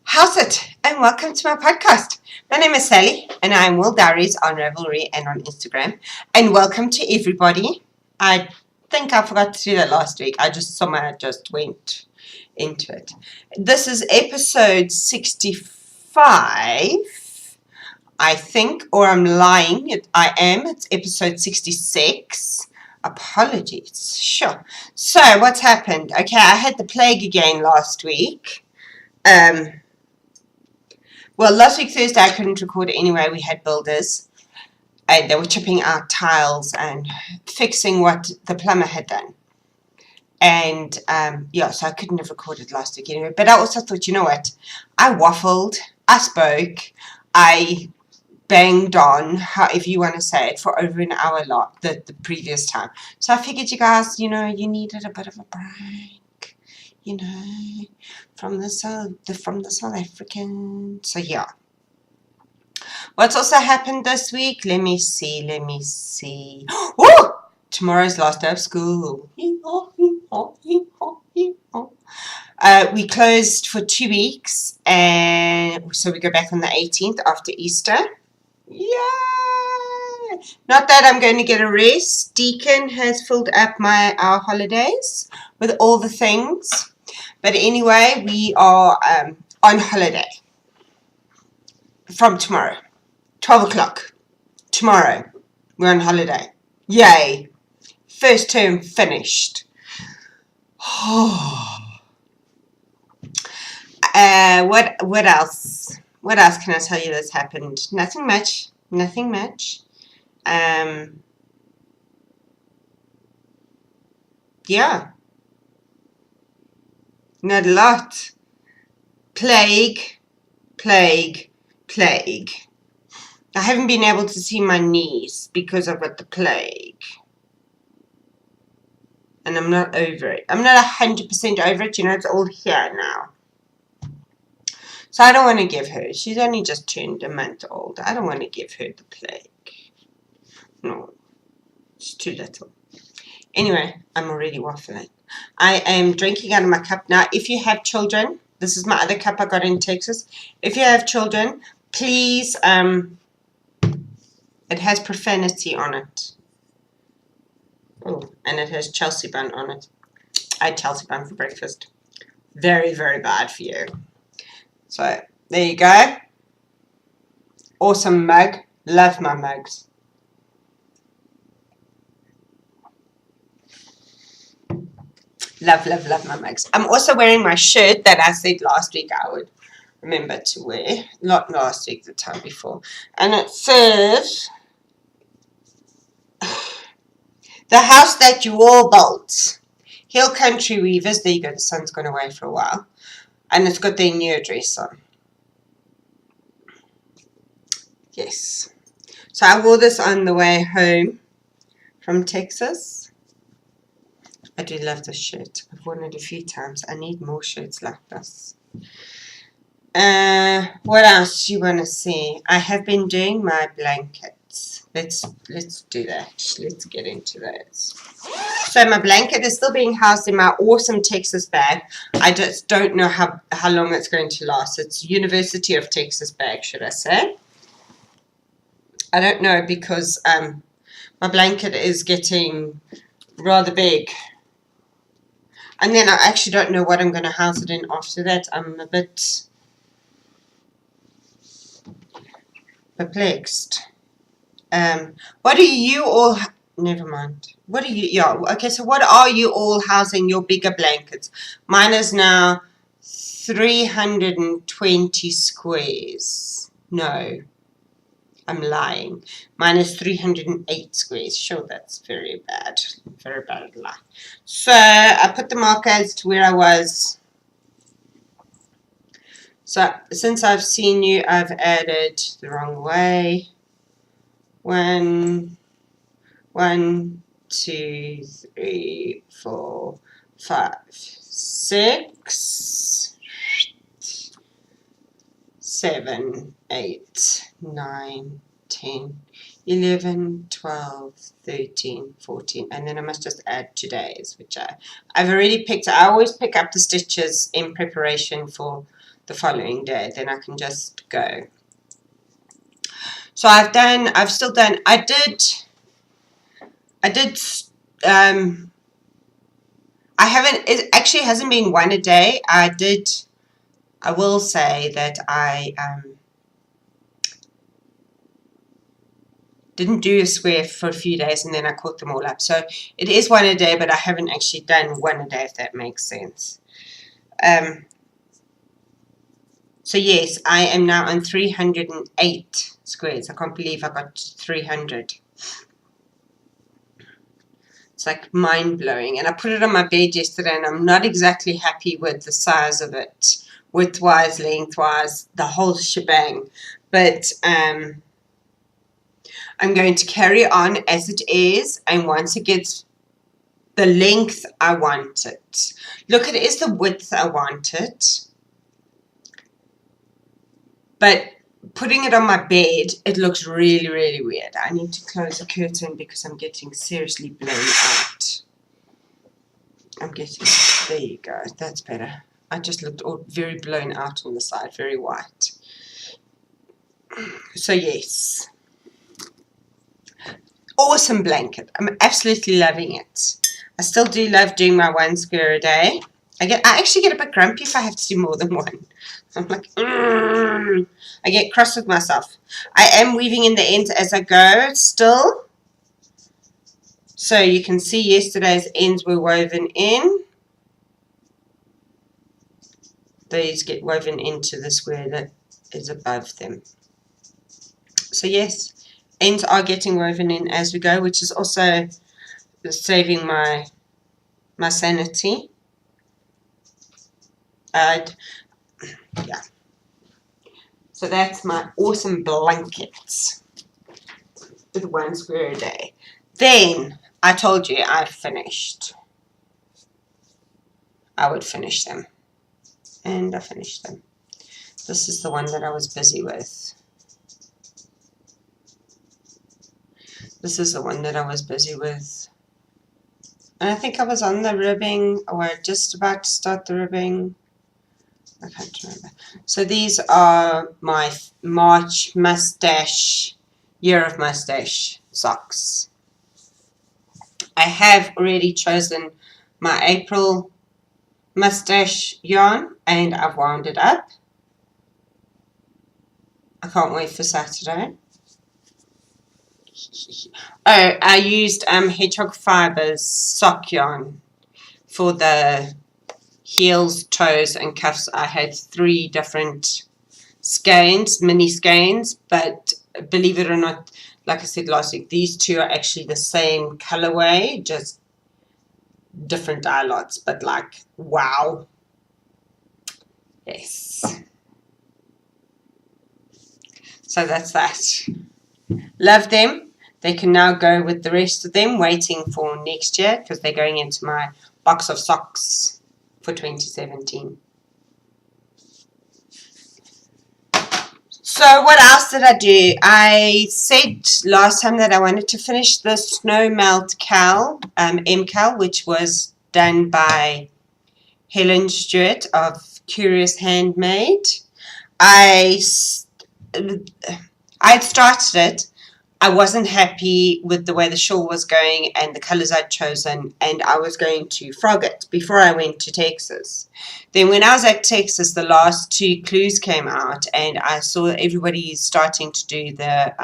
How's it? And welcome to my podcast. My name is Sally, and I'm Wooldiaries on Ravelry and on Instagram. And welcome to everybody. I think I forgot to do that last week. I just somehow just went into it. This is episode 65, I think, or I'm lying. I am. It's episode 66. Apologies. Sure. So what's happened? Okay, I had the plague again last week. Well, last week Thursday I couldn't record it anyway. We had builders and they were chipping out tiles and fixing what the plumber had done. And so I couldn't have recorded last week anyway. But I also thought, you know what? I waffled, I spoke, I banged on, however you want to say it, for over an hour the previous time. So I figured you guys, you needed a bit of a break, from the South African. So yeah. What's also happened this week? Let me see. Woo! Tomorrow's last day of school. We closed for 2 weeks, and so we go back on the 18th after Easter. Yay! Not that I'm going to get a rest. Deacon has filled up our holidays with all the things. But anyway, we are on holiday from tomorrow. 12 o'clock. Tomorrow. We're on holiday. Yay. First term finished. What else? What else can I tell you that's happened? Nothing much. Yeah. Not a lot. Plague. I haven't been able to see my niece because I've got the plague. And I'm not over it. I'm not 100% over it. It's all here now. So I don't want to give her. She's only just turned a month old. I don't want to give her the plague. No. It's too little. Anyway, I'm already waffling. I am drinking out of my cup now. If you have children, this is my other cup I got in Texas. If you have children, please, it has profanity on it. Oh, and it has Chelsea bun on it. I had Chelsea bun for breakfast. Very, very bad for you. So, there you go. Awesome mug. Love my mugs. Love my mugs. I'm also wearing my shirt that I said last week I would remember to wear. Not last week, the time before. And it says, the house that you all built. Hill Country Weavers. There you go. The sun's gone away for a while. And it's got their new address on. Yes. So I wore this on the way home from Texas. I do love this shirt. I've worn it a few times. I need more shirts like this. What else you want to see? I have been doing my blankets. Let's do that. Let's get into those. So my blanket is still being housed in my awesome Texas bag. I just don't know how long it's going to last. It's University of Texas bag, should I say. I don't know because my blanket is getting rather big. And then I actually don't know what I'm going to house it in after that. I'm a bit perplexed. What do you all... Never mind. What do you... Yeah, okay, so what are you all housing your bigger blankets? Mine is now 320 squares. No. I'm lying. Mine is 308 squares. Sure, that's very bad. Very bad lie. So, I put the markers to where I was. So, since I've seen you, I've added the wrong way. 1, 2, 3, 4, 5, 6, 7, 8, 9, 10, 11, 12, 13, 14, and then I must just add today's, which I've already picked. I always pick up the stitches in preparation for the following day, then I can just go. So I haven't, it actually hasn't been one a day. I will say that I didn't do a square for a few days and then I caught them all up. So it is one a day, but I haven't actually done one a day, if that makes sense. So yes, I am now on 308 squares. I can't believe I got 300. It's like mind-blowing. And I put it on my bed yesterday and I'm not exactly happy with the size of it. Width-wise, length-wise, the whole shebang. But I'm going to carry on as it is, and once it gets the length I want it. Look, it is the width I want it. But putting it on my bed, it looks really, really weird. I need to close the curtain because I'm getting seriously blown out. There you go, that's better. I just looked all very blown out on the side, very white. So yes. Awesome blanket. I'm absolutely loving it. I still do love doing my 1 square a day. I actually get a bit grumpy if I have to do more than one. I'm like, I get cross with myself. I am weaving in the ends as I go still. So you can see yesterday's ends were woven in. These get woven into the square that is above them. So yes, ends are getting woven in as we go, which is also saving my sanity. Yeah. So that's my awesome blankets with 1 square a day. Then I told you I finished. I would finish them. And I finished them. This is the one that I was busy with. This is the one that I was busy with. And I think I was on the ribbing, or just about to start the ribbing. I can't remember. So these are my March mustache, year of mustache socks. I have already chosen my April mustache yarn and I've wound it up. I can't wait for Saturday. Oh, I used Hedgehog Fibers sock yarn for the heels, toes and cuffs. I had 3 different skeins, mini skeins, but believe it or not, like I said last week, these 2 are actually the same colorway, just different dye lots, but like, wow. Yes. So that's that. Love them. They can now go with the rest of them, waiting for next year because they're going into my box of socks for 2017. So what else did I do? I said last time that I wanted to finish the Snow Melt Cal, MCal, which was done by Helen Stewart of Curious Handmade. I had started it. I wasn't happy with the way the shawl was going and the colors I'd chosen, and I was going to frog it before I went to Texas. Then when I was at Texas, the last 2 clues came out and I saw everybody starting to do the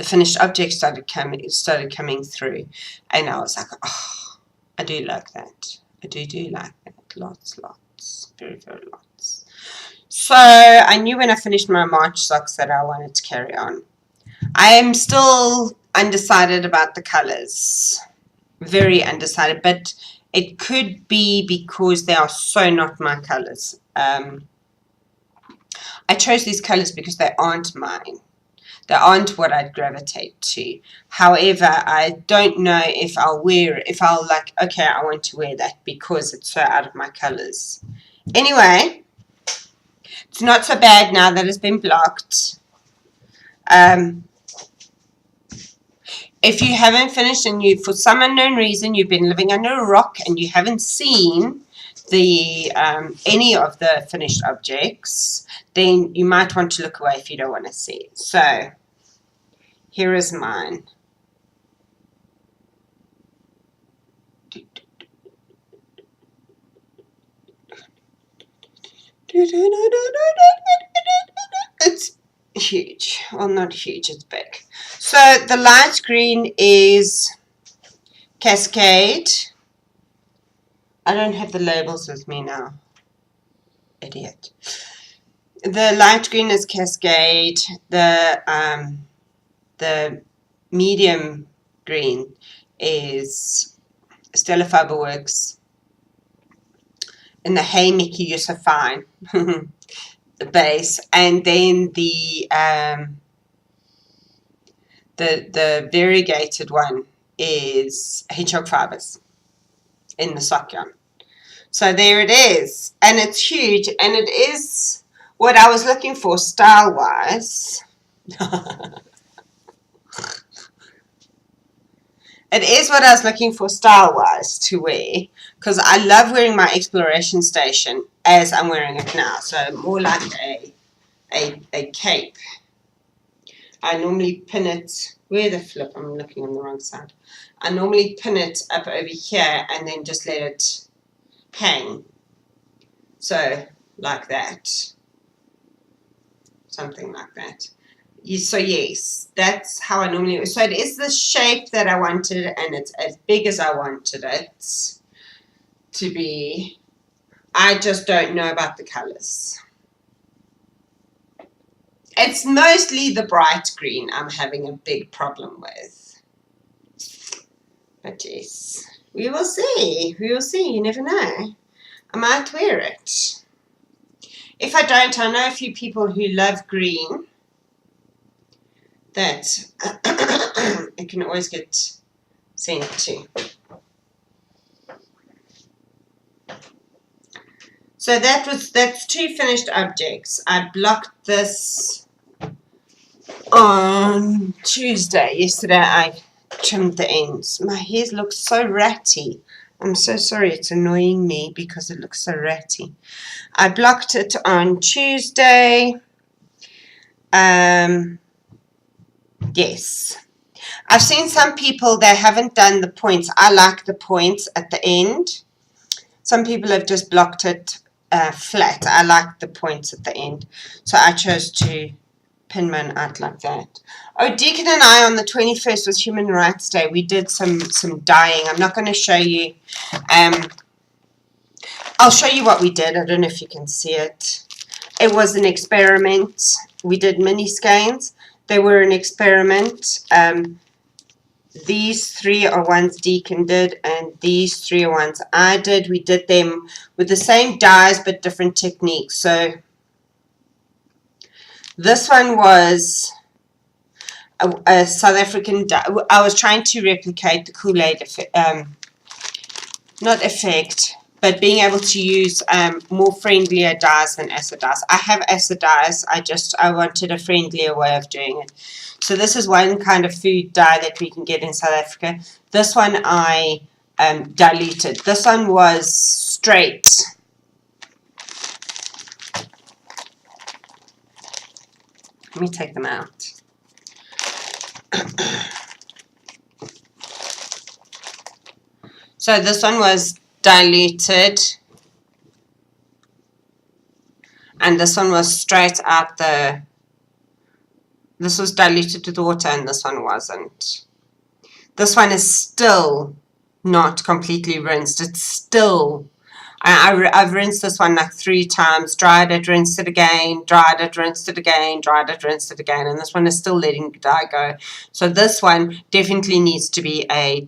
finished objects started coming through, and I was like, oh, I do like that. I do like that. Lots, very lots. So I knew when I finished my March socks that I wanted to carry on. I am still undecided about the colors, very undecided, but it could be because they are so not my colors. I chose these colors because they aren't mine. They aren't what I'd gravitate to. However, I don't know if I'll like, okay, I want to wear that because it's so out of my colors. Anyway, it's not so bad now that it's been blocked. if you haven't finished and you, for some unknown reason, you've been living under a rock and you haven't seen the any of the finished objects, then you might want to look away if you don't want to see. So here is mine. It's huge. Well, not huge, it's big. So the light green is Cascade. I don't have the labels with me now. Idiot. The light green is Cascade. The medium green is Stella Fiberworks. And the Hey Mickey, you're so fine. The base, and then the variegated one is Hedgehog Fibers in the sock yarn. So there it is, and it's huge, and it is what I was looking for style wise. It is what I was looking for style-wise to wear, because I love wearing my exploration station as I'm wearing it now. So more like a cape. I normally pin it, where the flip, I'm looking on the wrong side. I normally pin it up over here and then just let it hang. So like that. Something like that. So yes, that's how I normally. So it is the shape that I wanted, and it's as big as I wanted it to be. I just don't know about the colors. It's mostly the bright green I'm having a big problem with. But yes, we will see. We will see. You never know. I might wear it. If I don't, I know a few people who love green. That it can always get sent to. So that's 2 finished objects. I blocked this on Tuesday. Yesterday I trimmed the ends. My hair looks so ratty. I'm so sorry, it's annoying me because it looks so ratty. I blocked it on Tuesday. Yes. I've seen some people that haven't done the points. I like the points at the end. Some people have just blocked it flat. I like the points at the end. So I chose to pin mine out like that. Oh, Deacon and I on the 21st was Human Rights Day. We did some dyeing. I'm not going to show you. I'll show you what we did. I don't know if you can see it. It was an experiment. We did mini skeins. They were an experiment. These 3 are ones Deacon did, and these 3 are ones I did. We did them with the same dyes but different techniques. So this one was a South African dye. I was trying to replicate the Kool-Aid effect, not effect, but being able to use more friendlier dyes than acid dyes. I have acid dyes. I wanted a friendlier way of doing it. So this is one kind of food dye that we can get in South Africa. This one I diluted. This one was straight. Let me take them out. So this one was diluted, and this one was straight out the. This was diluted with water, and this one wasn't. This one is still not completely rinsed. It's still. I've rinsed this one like 3 times, dried it, rinsed it again, dried it, rinsed it again, dried it, rinsed it again, and this one is still letting the dye go. So this one definitely needs to be a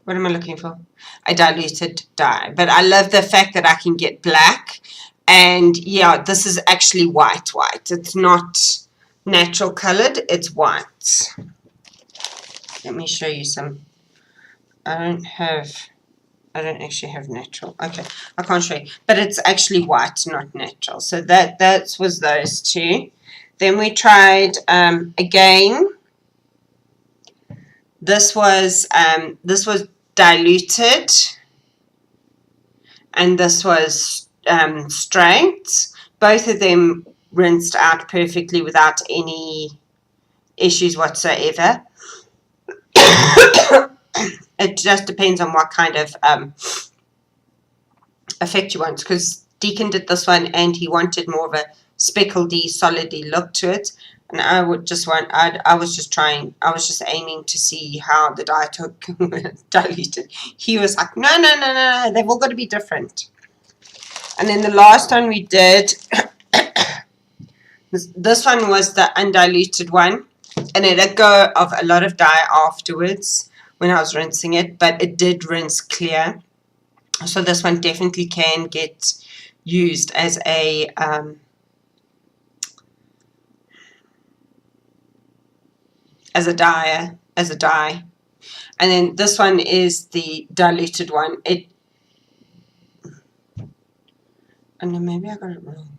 what am I looking for? A diluted dye. But I love the fact that I can get black, and yeah, this is actually white. It's not natural colored, it's white. Let me show you some. I don't actually have natural. Okay, I can't show you. But it's actually white, not natural. So that was those 2. Then we tried again This was diluted, and this was straight. Both of them rinsed out perfectly without any issues whatsoever. It just depends on what kind of effect you want, because Deacon did this one and he wanted more of a speckledy, solidy look to it, and I was just aiming to see how the dye took diluted. He was like, no, they've all got to be different. And then the last one we did, this one was the undiluted one, and it let go of a lot of dye afterwards when I was rinsing it, but it did rinse clear. So this one definitely can get used as a dye. And then this one is the diluted one. No, maybe I got it wrong.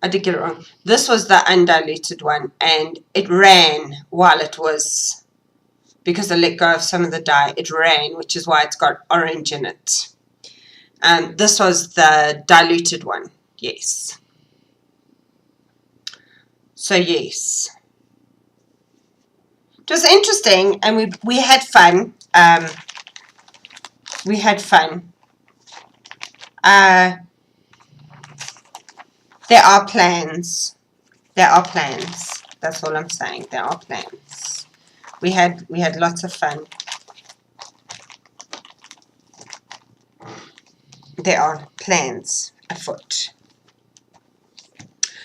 I did get it wrong. This was the undiluted one, and it ran while it was, because I let go of some of the dye, it ran, which is why it's got orange in it. This was the diluted one, yes. So yes, it was interesting, and we had fun. We had fun. There are plans. There are plans. That's all I'm saying. There are plans. We had lots of fun. There are plans afoot.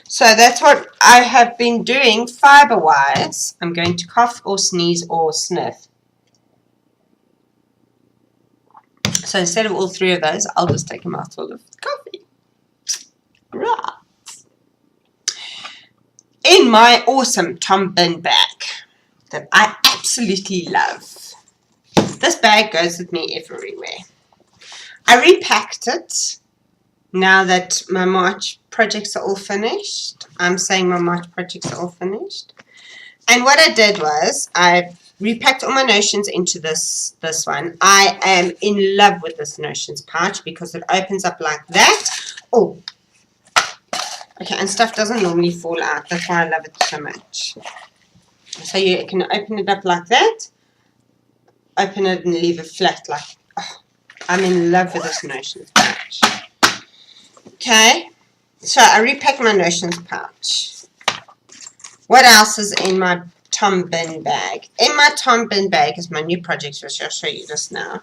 So that's what I have been doing fiber-wise. I'm going to cough or sneeze or sniff. So instead of all three of those, I'll just take a mouthful of coffee. Right. In my awesome Tom Bin bag that I absolutely love. This bag goes with me everywhere. I repacked it now that my March projects are all finished. I'm saying my March projects are all finished. And what I did was I repacked all my notions into this one. I am in love with this notions pouch because it opens up like that. Oh, okay, and stuff doesn't normally fall out. That's why I love it so much. So you can open it up like that. Open it and leave it flat. Like, oh, I'm in love with this notions pouch. Okay, so I repacked my notions pouch. What else is in my Tom Bin bag? In my Tom Bin bag is my new project, which I'll show you just now.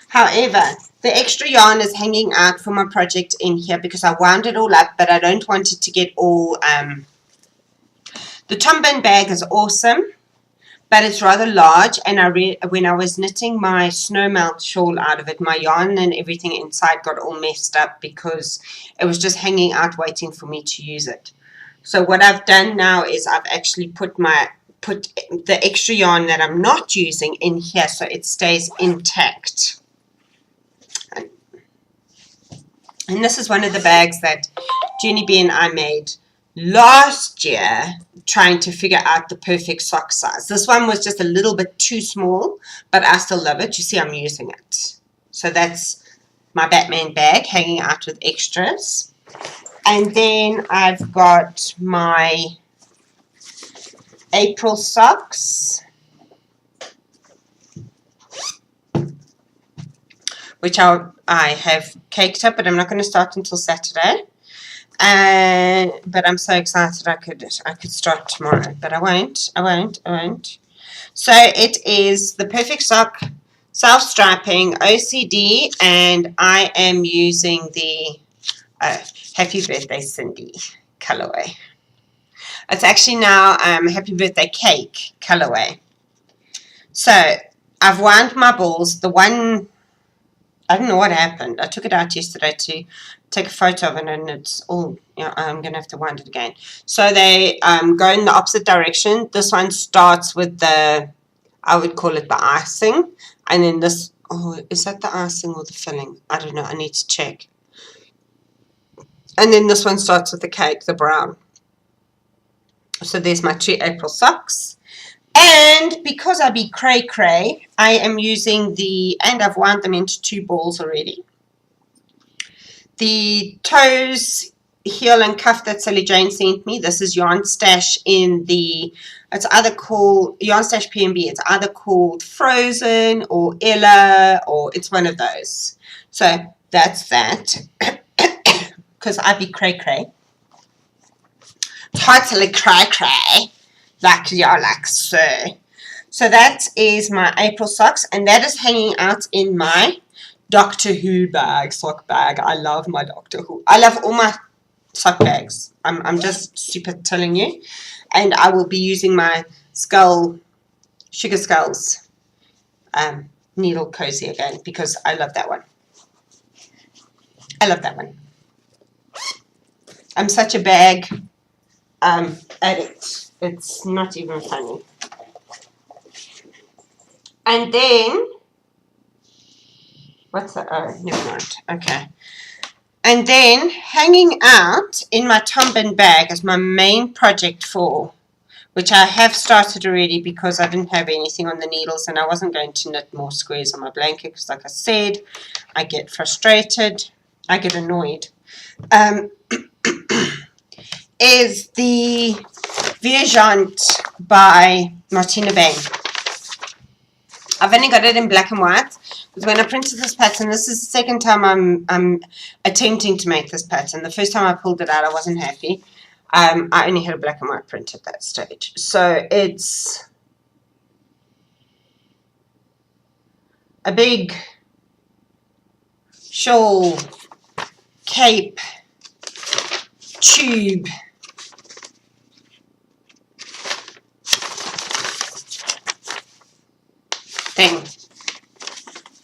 However, the extra yarn is hanging out for my project in here because I wound it all up, but I don't want it to get all... The Tom Bin bag is awesome, but it's rather large, and when I was knitting my snow melt shawl out of it, my yarn and everything inside got all messed up because it was just hanging out waiting for me to use it. So what I've done now is I've actually put the extra yarn that I'm not using in here so it stays intact. And this is one of the bags that Jenny B and I made last year trying to figure out the perfect sock size. This one was just a little bit too small, but I still love it. You see, I'm using it. So that's my Batman bag hanging out with extras. And then I've got my April socks, which I have caked up, but I'm not going to start until Saturday. But I'm so excited I could start tomorrow, but I won't. So it is the Perfect Sock self-striping OCD, and I am using the Happy Birthday Cindy colorway. It's actually now Happy Birthday Cake colorway. So I've wound my balls. The one, I don't know what happened. I took it out yesterday to take a photo of it, and it's all, you know, I'm going to have to wind it again. So they go in the opposite direction. This one starts with the, I would call it the icing. And then this, oh, is that the icing or the filling? I don't know. I need to check. And then this one starts with the cake, the brown. So there's my 2 April socks. And because I be cray, I am using and I've wound them into 2 balls already. The toes, heel and cuff that Sally Jane sent me, this is Yarn Stash it's either called Yarn Stash PNB, it's either called Frozen or Ella, or it's one of those. So that's that. Because I be cray. Totally cray. Like so. So that is my April socks, and that is hanging out in my Doctor Who sock bag. I love my Doctor Who. I love all my sock bags. I'm just super telling you. And I will be using my Sugar Skulls needle cozy again because I love that one. I'm such a bag addict. It's not even funny. And then, what's that? Oh, never mind. Okay. And then, hanging out in my Tombin bag is my main project which I have started already because I didn't have anything on the needles and I wasn't going to knit more squares on my blanket because, like I said, I get frustrated. I get annoyed. Is the Viajante by Martina Bain. I've only got it in black and white because when I printed this pattern, this is the second time I'm attempting to make this pattern. The first time I pulled it out, I wasn't happy. I only had a black and white print at that stage. So it's a big shawl, cape, tube, thing.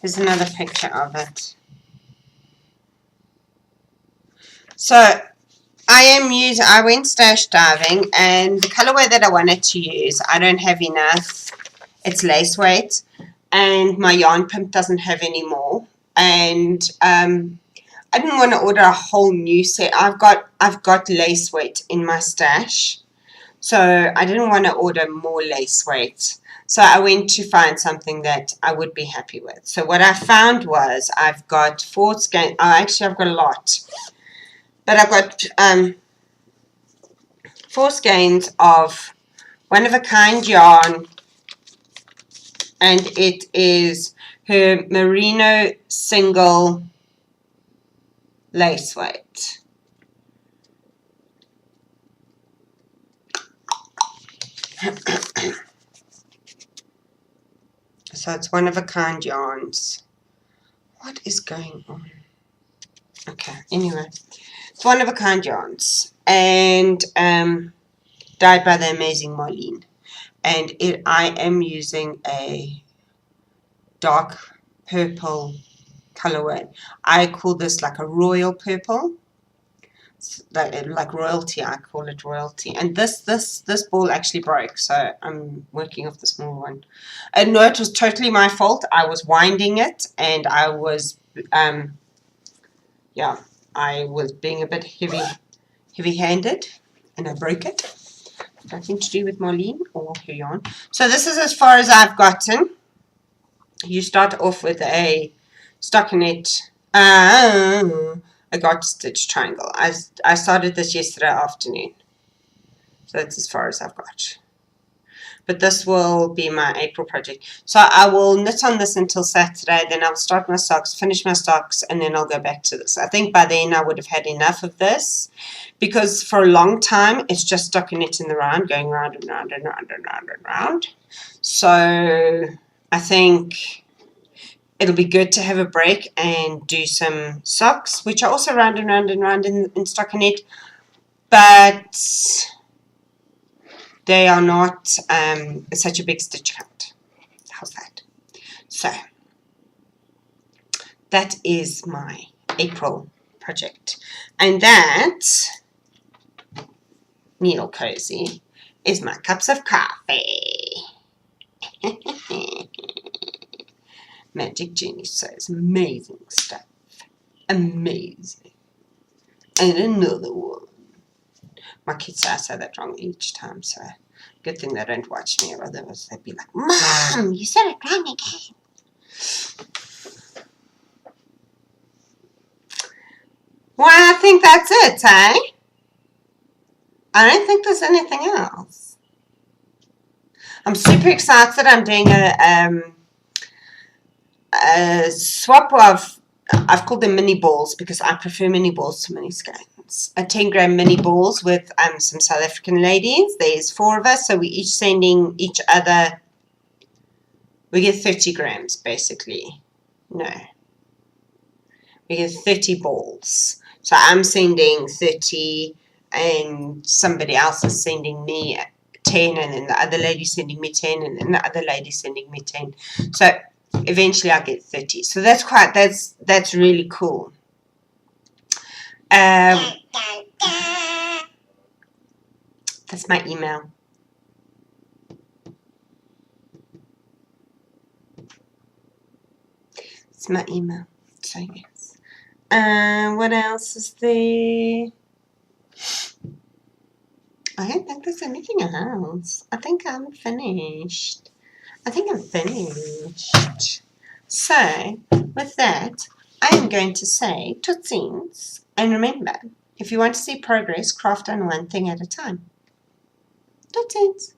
Here's another picture of it. So I went stash diving, and the colorway that I wanted to use, I don't have enough. It's lace weight, and my yarn pimp doesn't have any more. And I didn't want to order a whole new set. I've got lace weight in my stash, so I didn't want to order more lace weight. So I went to find something that I would be happy with. So what I found was I've got 4 skeins. Actually, I've got a lot. But I've got 4 skeins of one-of-a-kind yarn. And it is her merino single lace weight. So it's one-of-a-kind yarns. What is going on? Okay, anyway. It's one-of-a-kind yarns. And dyed by the amazing Marlene. And I am using a dark purple colorway. I call this like a royal purple. Like royalty, I call it royalty. And this ball actually broke, so I'm working off the small one. And no, it was totally my fault. I was winding it, and I was I was being a bit heavy-handed, and I broke it. Nothing to do with Marlene or her yarn. So this is as far as I've gotten. You start off with a stockinette. A garter stitch triangle. I started this yesterday afternoon. So that's as far as I've got. But this will be my April project. So I will knit on this until Saturday. Then I'll start my socks, finish my socks, and then I'll go back to this. I think by then I would have had enough of this. Because for a long time, it's just stockinette in the round, going round and round and round and round and round. So I think it'll be good to have a break and do some socks, which are also round and round and round in stockinette, but they are not such a big stitch count. How's that? So that is my April project, and that needle cozy is my cups of coffee. Magic Jenny says amazing stuff. Amazing. And another one. My kids say I say that wrong each time, so Good thing they don't watch me, or otherwise they'd be like, Mom, you said it wrong again. Well, I think that's it, eh? I don't think there's anything else. I'm super excited. I'm doing a swap of, I've called them mini balls because I prefer mini balls to mini skeins. A 10-gram mini balls with some South African ladies. There's 4 of us, so we're each sending each other, we get 30 grams basically. No. We get 30 balls. So I'm sending 30 and somebody else is sending me 10, and then the other lady sending me 10, and then the other lady sending me 10. So eventually I get 30. So that's really cool. That's my email. It's my email. So yes. What else is there? I don't think there's anything else. I think I'm finished. So, with that, I am going to say totsiens. And remember, if you want to see progress, craft on one thing at a time. Totsiens.